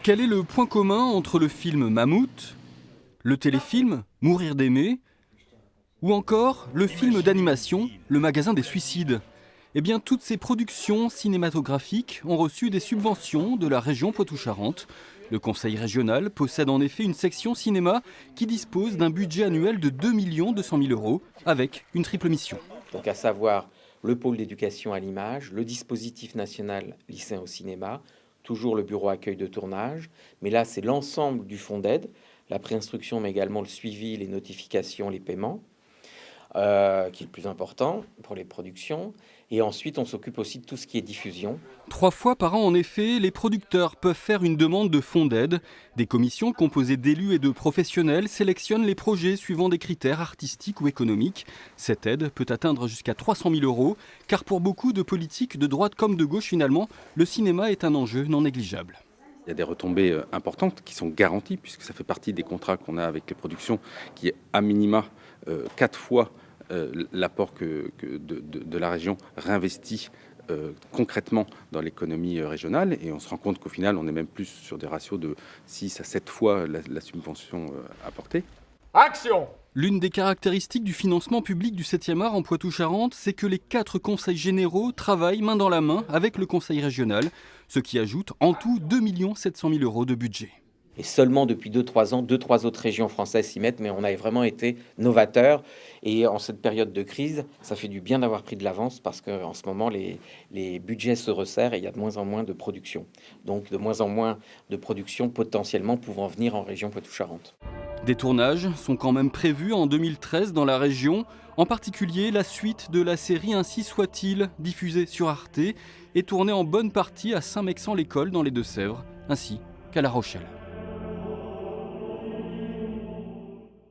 Quel est le point commun entre le film Mammouth, le téléfilm Mourir d'aimer ou encore le film d'animation Le Magasin des Suicides? Eh bien, toutes ces productions cinématographiques ont reçu des subventions de la région Poitou-Charentes. Le conseil régional possède en effet une section cinéma qui dispose d'un budget annuel de 2 200 000 € avec une triple mission. Donc à savoir le pôle d'éducation à l'image, le dispositif national lycéen au cinéma, toujours le bureau accueil de tournage, mais là c'est l'ensemble du fonds d'aide, la préinstruction mais également le suivi, les notifications, les paiements, qui est le plus important pour les productions. Et ensuite, on s'occupe aussi de tout ce qui est diffusion. 3 fois par an, en effet, les producteurs peuvent faire une demande de fonds d'aide. Des commissions composées d'élus et de professionnels sélectionnent les projets suivant des critères artistiques ou économiques. Cette aide peut atteindre jusqu'à 300 000 €, car pour beaucoup de politiques, de droite comme de gauche finalement, le cinéma est un enjeu non négligeable. Il y a des retombées importantes qui sont garanties, puisque ça fait partie des contrats qu'on a avec les productions, qui est à minima 4 fois l'apport de la région réinvesti concrètement dans l'économie régionale. Et on se rend compte qu'au final, on est même plus sur des ratios de 6 à 7 fois la subvention apportée. Action! L'une des caractéristiques du financement public du 7e art en Poitou-Charentes, c'est que les 4 conseils généraux travaillent main dans la main avec le conseil régional, ce qui ajoute en tout 2 700 000 € de budget. Et seulement depuis 2-3 ans, 2-3 autres régions françaises s'y mettent, mais on a vraiment été novateurs. Et en cette période de crise, ça fait du bien d'avoir pris de l'avance parce qu'en ce moment, les budgets se resserrent et il y a de moins en moins de production. Donc de moins en moins de production potentiellement pouvant venir en région Poitou-Charentes. Des tournages sont quand même prévus en 2013 dans la région, en particulier la suite de la série Ainsi soit-il, diffusée sur Arte, et tournée en bonne partie à Saint-Mexant-l'École dans les Deux-Sèvres, ainsi qu'à La Rochelle.